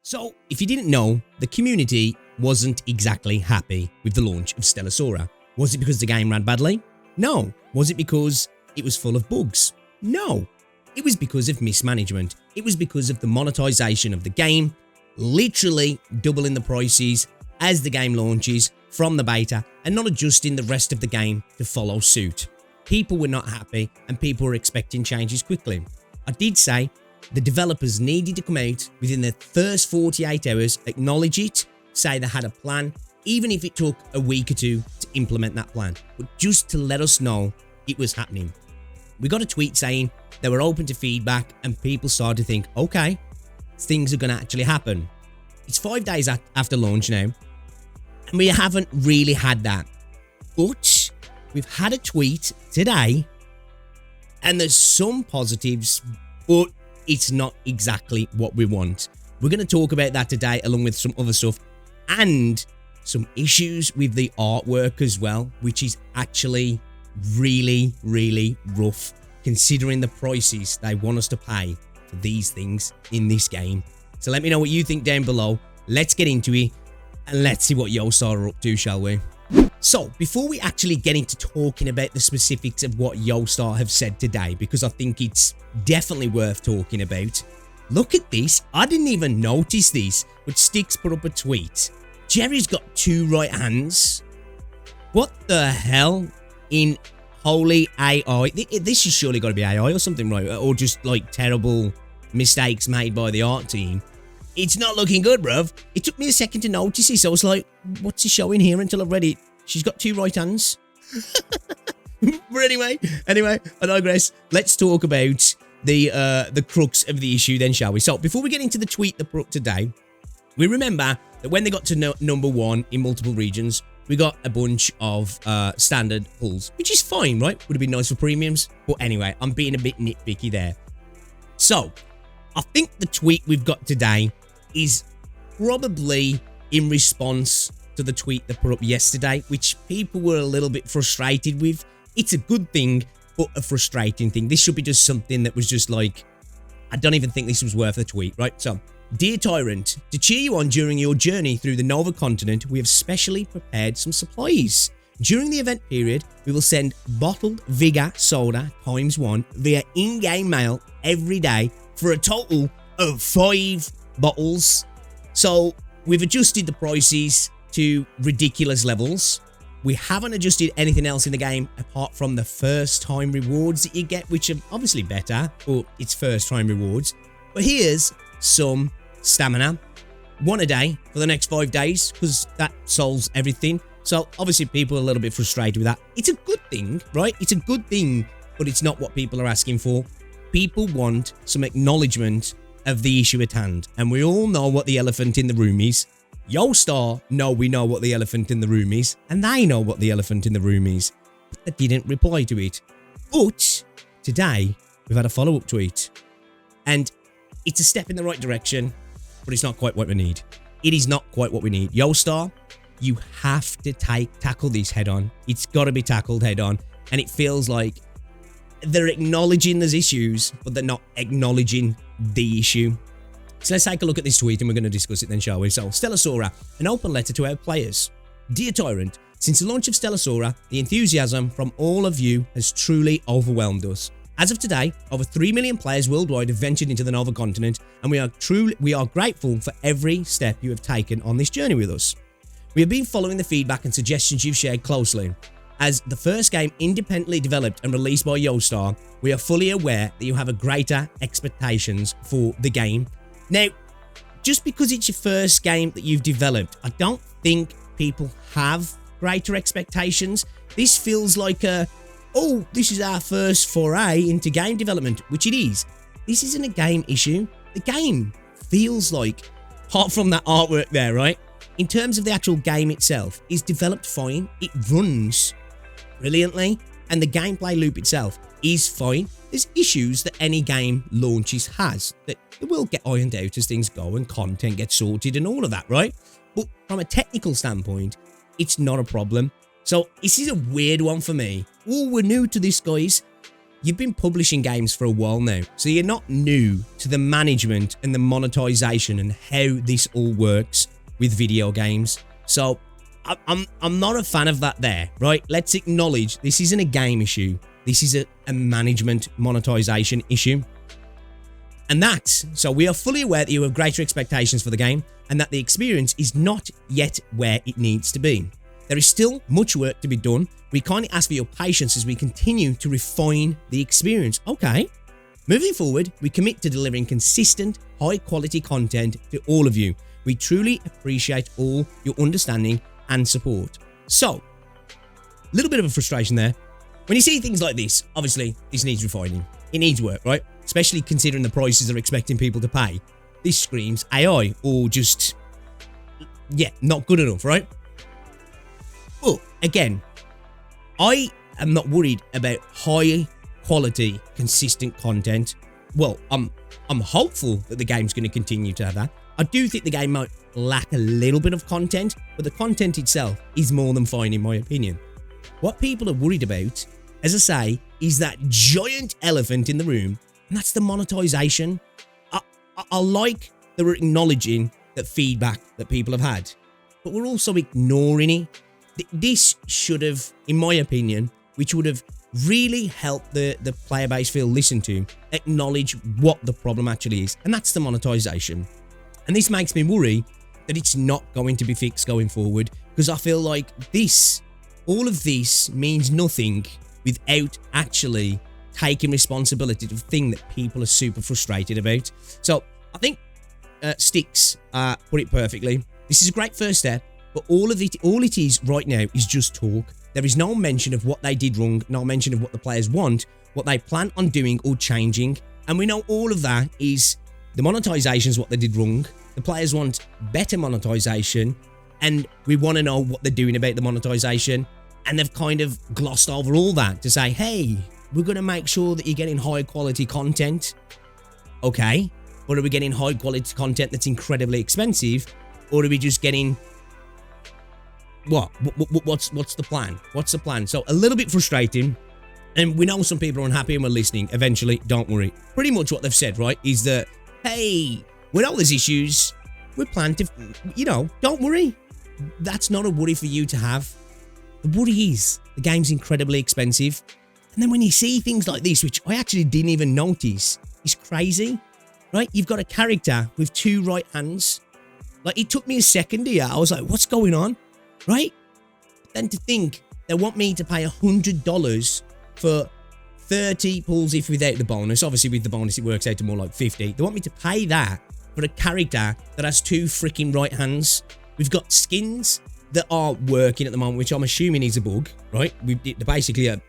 So, if you didn't know, the community wasn't exactly happy with the launch of Stella Sora. Was it because the game ran badly? No. Was it because it was full of bugs? No. It was because of mismanagement. It was because of the monetization of the game, literally doubling the prices as the game launches from the beta and not adjusting the rest of the game to follow suit. People were not happy and people were expecting changes quickly. I did say the developers needed to come out within the first 48 hours, acknowledge it, say they had a plan, even if it took a week or two to implement that plan, but just to let us know it was happening. We got a tweet saying they were open to feedback and people started to think, okay, things are going to actually happen. It's 5 days after launch now, and we haven't really had that. But we've had a tweet today, and there's some positives, but it's not exactly what we want. We're going to talk about that today, along with some other stuff, and some issues with the artwork as well, which is actually really, really rough, considering the prices they want us to pay for these things in this game. So let me know what you think down below. Let's get into it, and let's see what Yostar are up to, shall we? So, before we actually get into talking about the specifics of what Yostar have said today, because I think it's definitely worth talking about, look at this. I didn't even notice this, but Sticks put up a tweet. Jerry's got 2 right hands. What the hell in holy AI? This has surely got to be AI or something, right? Or just like terrible mistakes made by the art team. It's not looking good, bruv. It took me a second to notice this. I was like, what's he showing here until I read it? She's got 2 right hands. But anyway, I digress. Let's talk about the crux of the issue then, shall we? So before we get into the tweet that put up today, we remember that when they got to number 1 in multiple regions, we got a bunch of standard pulls, which is fine, right? Would have been nice for premiums. But anyway, I'm being a bit nitpicky there. So I think the tweet we've got today is probably in response to the tweet that put up yesterday, which people were a little bit frustrated with. It's a good thing, but a frustrating thing. This should be just something that was just like, I don't even think this was worth a tweet, right? So, dear Tyrant, to cheer you on during your journey through the Nova continent, we have specially prepared some supplies. During the event period, we will send bottled Vigor soda ×1 via in-game mail every day for a total of 5 bottles. So, we've adjusted the prices to ridiculous levels. We haven't adjusted anything else in the game apart from the first time rewards that you get, which are obviously better, but it's first time rewards. But here's some stamina, 1 a day for the next 5 days, because that solves everything. So obviously people are a little bit frustrated with that. It's a good thing, right? It's a good thing, but it's not what people are asking for. People want some acknowledgement of the issue at hand, and we all know what the elephant in the room is. Yostar we know what the elephant in the room is, and they know what the elephant in the room is, but they didn't reply to it. But today, we've had a follow-up tweet, and it's a step in the right direction, but it's not quite what we need. It is not quite what we need. Yostar, you have to tackle this head-on. It's got to be tackled head-on, and it feels like they're acknowledging there's issues, but they're not acknowledging the issue. So let's take a look at this tweet and we're going to discuss it then, shall we? So, Stella Sora, an open letter to our players. Dear Tyrant, since the launch of Stella Sora, the enthusiasm from all of you has truly overwhelmed us. As of today, over 3 million players worldwide have ventured into the Nova continent, and we are grateful for every step you have taken on this journey with us. We have been following the feedback and suggestions you've shared closely. As the first game independently developed and released by Yostar, we are fully aware that you have a greater expectations for the game. Now, just because it's your first game that you've developed, I don't think people have greater expectations. This feels like this is our first foray into game development, which it is. This isn't a game issue. The game feels like, apart from that artwork there, right? In terms of the actual game itself, is developed fine. It runs brilliantly, and the gameplay loop itself is fine. There's issues that any game launches has that will get ironed out as things go and content gets sorted and all of that, right? But from a technical standpoint, it's not a problem. So this is a weird one for me. Oh, we're new to this, guys. you've been publishing games for a while now, so you're not new to the management and the monetization and how this all works with video games. So I'm not a fan of that there, right? Let's acknowledge this isn't a game issue. This is a management monetization issue. And so we are fully aware that you have greater expectations for the game and that the experience is not yet where it needs to be. There is still much work to be done. We kindly ask for your patience as we continue to refine the experience. Okay. Moving forward, we commit to delivering consistent, high-quality content to all of you. We truly appreciate all your understanding and support. So, a little bit of a frustration there. When you see things like this, obviously, this needs refining. It needs work, right? Especially considering the prices they're expecting people to pay. This screams AI or just, not good enough, right? But, again, I am not worried about high quality, consistent content. Well, I'm hopeful that the game's going to continue to have that. I do think the game might lack a little bit of content, but the content itself is more than fine in my opinion. What people are worried about, as I say, is that giant elephant in the room, and that's the monetization. I like that we're acknowledging that feedback that people have had, but we're also ignoring it. This should have, in my opinion, which would have really helped the player base feel listened to, acknowledge what the problem actually is, and that's the monetization. And this makes me worry that it's not going to be fixed going forward, because I feel like all of this means nothing without actually taking responsibility to the thing that people are super frustrated about. So I think Sticks put it perfectly. This is a great first step, but all it is right now is just talk. There is no mention of what they did wrong, no mention of what the players want, what they plan on doing or changing. And we know all of that is the monetization is what they did wrong. The players want better monetization, and we want to know what they're doing about the monetization. And they've kind of glossed over all that to say, hey, we're going to make sure that you're getting high quality content. Okay, but are we getting high quality content that's incredibly expensive? Or are we just getting... What's the plan? What's the plan? So a little bit frustrating. And we know some people are unhappy and we're listening. Eventually, don't worry. Pretty much what they've said, right, is that, hey, with all these issues, we plan to, don't worry. That's not a worry for you to have. The worry is the game's incredibly expensive. And then when you see things like this, which I actually didn't even notice, is crazy, right? You've got a character with 2 right hands. Like, it took me a second here. I was like, what's going on? Right? Then to think they want me to pay $100 for 30 pulls if without the bonus. Obviously, with the bonus, it works out to more like 50. They want me to pay that for a character that has 2 freaking right hands. We've got skins that are working at the moment, which I'm assuming is a bug, right? They're basically a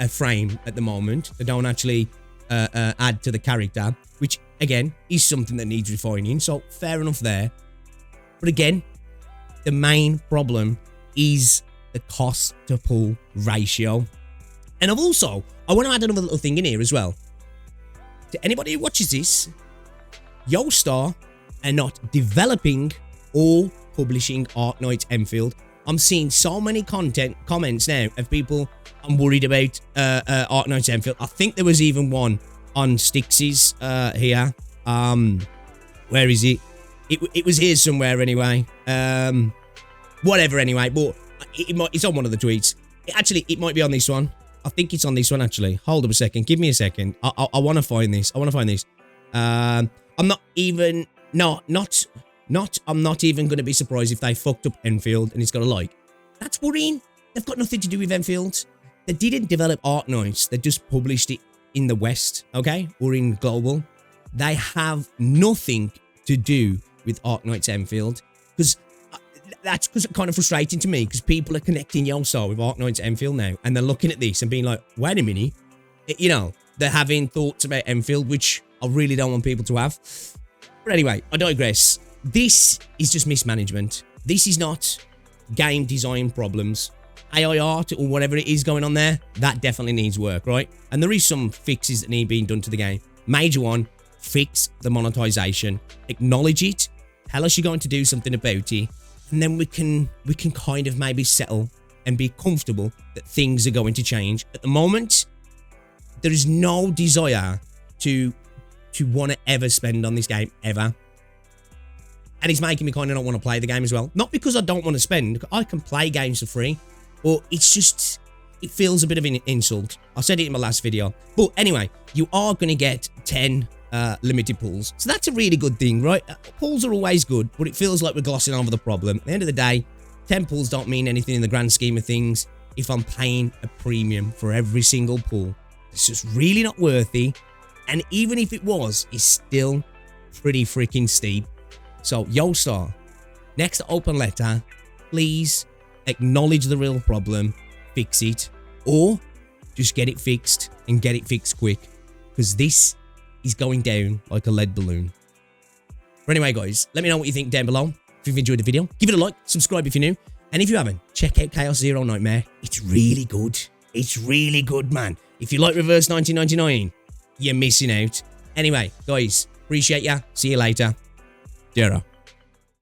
frame at the moment. They don't actually add to the character, which, again, is something that needs refining. So, fair enough there. But again, the main problem is the cost to pull ratio. And I want to add another little thing in here as well. To anybody who watches this, Yostar are not developing or publishing Arknights Enfield. I'm seeing so many comments now of people, I'm worried about Arknights Enfield. I think there was even one on Stix's here. Where is it? It was here somewhere anyway. Whatever anyway, but it's on one of the tweets. It might be on this one. I think it's on this one actually. Hold up a second. Give me a second. I want to find this. I'm not even going to be surprised if they fucked up Enfield and it's got a like. That's worrying. They've got nothing to do with Enfield. They didn't develop Arknights. They just published it in the West, okay? Or in global. They have nothing to do with Arknights Enfield, because that's kind of frustrating to me, because people are connecting Yostar with Arknights Enfield now, and they're looking at this and being like, wait a minute, they're having thoughts about Enfield, which I really don't want people to have. But anyway, I digress. This is just mismanagement. This is not game design problems. AI art or whatever it is going on there, that definitely needs work, right? And there is some fixes that need being done to the game. Major one, fix the monetization. Acknowledge it. Tell us you're going to do something about it. And then we can kind of maybe settle and be comfortable that things are going to change. At the moment, there is no desire to want to ever spend on this game, ever. And it's making me kind of not want to play the game as well. Not because I don't want to spend. I can play games for free. But it's just, it feels a bit of an insult. I said it in my last video. But anyway, you are going to get 10 limited pulls. So that's a really good thing, right? Pulls are always good, but it feels like we're glossing over the problem. At the end of the day, 10 pulls don't mean anything in the grand scheme of things if I'm paying a premium for every single pull. It's just really not worthy. And even if it was, it's still pretty freaking steep. So, Yostar, next open letter, please acknowledge the real problem, fix it, or just get it fixed and get it fixed quick, because this is going down like a lead balloon. But anyway, guys, let me know what you think down below. If you've enjoyed the video, give it a like, subscribe if you're new, and if you haven't, check out Chaos Zero Nightmare. It's really good. It's really good, man. If you like Reverse 1999, you're missing out. Anyway, guys, appreciate ya. See you later. Dara.